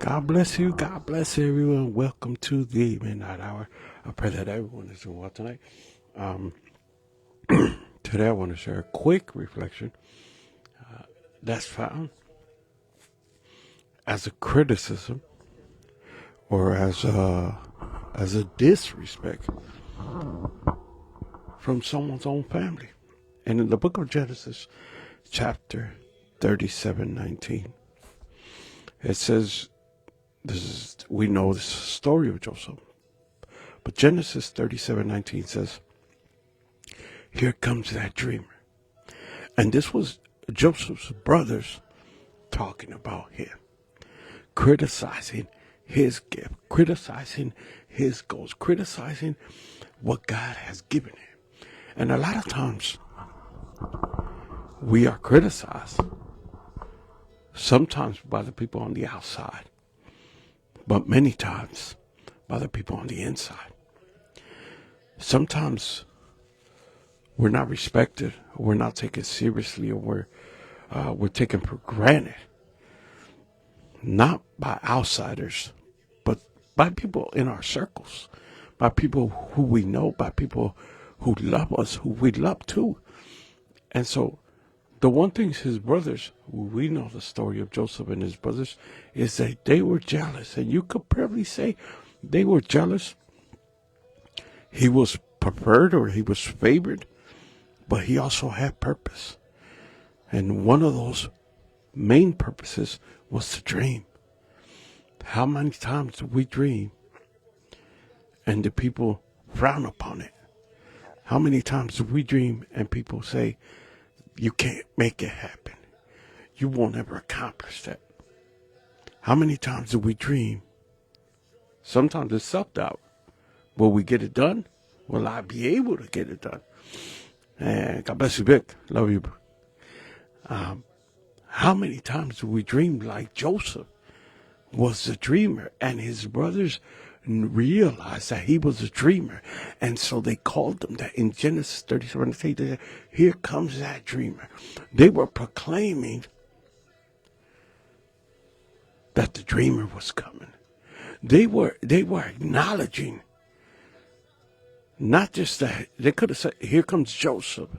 God bless you. God bless everyone. Welcome to the Midnight Hour. I pray that everyone is doing well tonight. Um, Today I want to share a quick reflection that's found as a criticism or as a disrespect from someone's own family. And in the book of Genesis, chapter 37:19, it says, we know this is the story of Joseph. But Genesis 37:19 says, here comes that dreamer. And this was Joseph's brothers talking about him, criticizing his gift, criticizing his goals, criticizing what God has given him. And a lot of times we are criticized, sometimes by the people on the outside, but many times by the people on the inside. Sometimes we're not respected, we're not taken seriously, or we're taken for granted, not by outsiders, but by people in our circles, by people who we know, by people who love us, who we love too. And so the one thing his brothers, we know the story of Joseph and his brothers, is that they were jealous. And you could probably say they were jealous. He was preferred or he was favored, but he also had purpose. And one of those main purposes was to dream. How many times do we dream and the people frown upon it? How many times do we dream and people say, you can't make it happen, you won't ever accomplish that? How many times do we dream? Sometimes it's self-doubt. Will we get it done? Will I be able to get it done? And God bless you, Vic. Love you. How many times do we dream like Joseph was the dreamer, and his brothers realized that he was a dreamer, and so they called him that. In Genesis 37, they said, here comes that dreamer. They were proclaiming that the dreamer was coming. They were acknowledging, not just that. They could have said, here comes Joseph.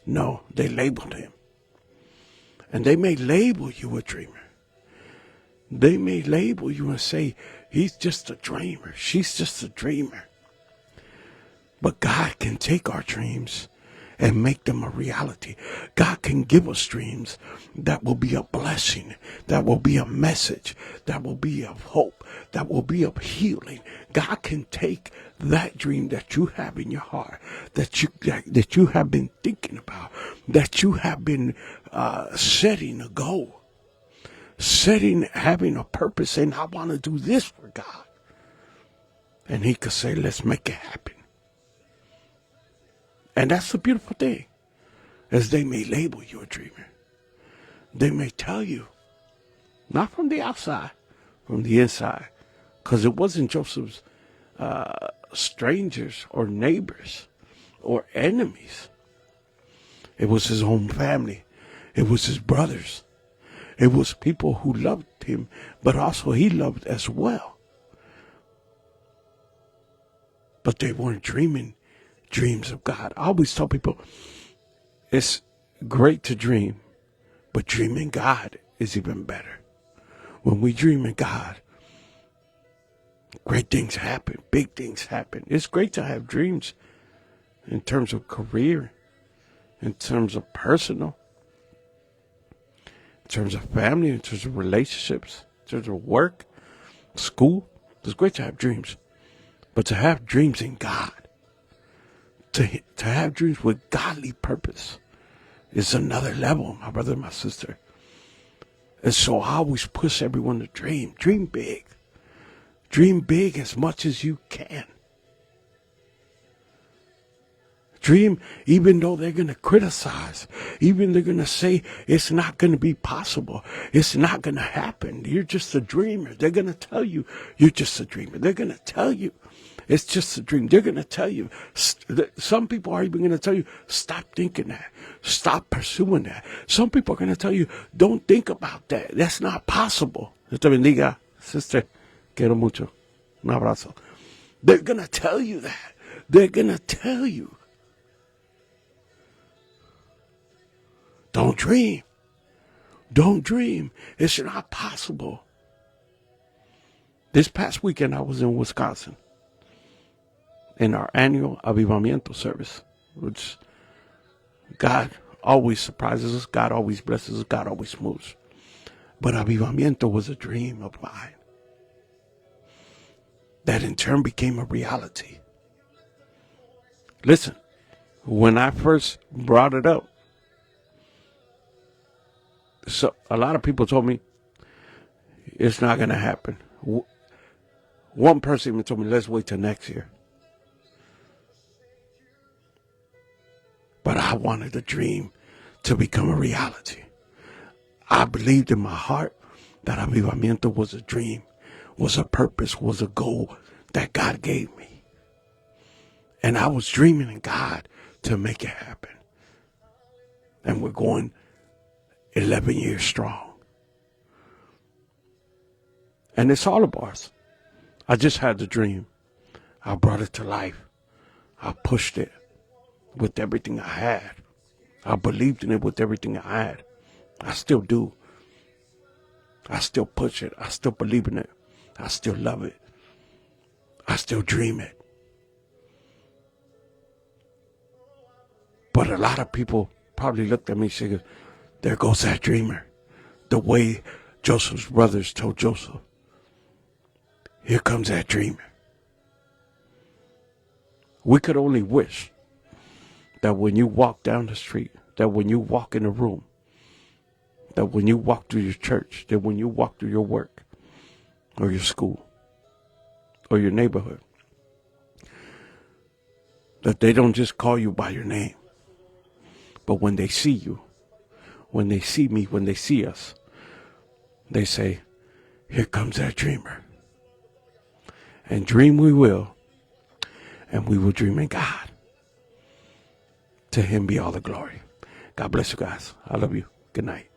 No, they labeled him. And they may label you a dreamer. They may label you and say, he's just a dreamer. She's just a dreamer. But God can take our dreams and make them a reality. God can give us dreams that will be a blessing, that will be a message, that will be of hope, that will be of healing. God can take that dream that you have in your heart, that you have been thinking about, that you have been setting a goal, having a purpose, saying, I want to do this for God. And he could say, let's make it happen. And that's the beautiful thing, is they may label you a dreamer. They may tell you, not from the outside, from the inside, because it wasn't Joseph's strangers or neighbors or enemies. It was his own family. It was his brothers. It was people who loved him, but also he loved as well. But they weren't dreaming dreams of God. I always tell people, it's great to dream, but dreaming God is even better. When we dream in God, great things happen, big things happen. It's great to have dreams in terms of career, in terms of personal, in terms of family, in terms of relationships, in terms of work, school. It's great to have dreams, but to have dreams in God, to have dreams with godly purpose, is another level, my brother and my sister. And so I always push everyone to dream. Dream big. Dream big as much as you can. Dream even though they're going to criticize, even they're going to say it's not going to be possible, it's not going to happen, you're just a dreamer. They're going to tell you you're just a dreamer. They're going to tell you it's just a dream. They're going to tell you, some people are even going to tell you, stop thinking that. Stop pursuing that. Some people are going to tell you, don't think about that. That's not possible. Dios te bendiga. Sister, quiero mucho. Un abrazo. They're going to tell you that. They're going to tell you. Don't dream. Don't dream. It's not possible. This past weekend, I was in Wisconsin in our annual Avivamiento service, which God always surprises us. God always blesses us. God always moves. But Avivamiento was a dream of mine that in turn became a reality. Listen, when I first brought it up, so a lot of people told me it's not going to happen. One person even told me, let's wait till next year. But I wanted the dream to become a reality. I believed in my heart that Avivamiento was a dream, was a purpose, was a goal that God gave me. And I was dreaming in God to make it happen. And we're going 11 years strong. And it's all of ours. I just had the dream. I brought it to life. I pushed it with everything I had. I believed in it with everything I had. I still do. I still push it. I still believe in it. I still love it. I still dream it. But a lot of people probably looked at me and said, there goes that dreamer. The way Joseph's brothers told Joseph, here comes that dreamer. We could only wish that when you walk down the street, that when you walk in a room, that when you walk through your church, that when you walk through your work or your school or your neighborhood, that they don't just call you by your name, but when they see you, when they see me, when they see us, they say, here comes that dreamer. And dream we will, and we will dream in God. To him be all the glory. God bless you guys. I love you. Good night.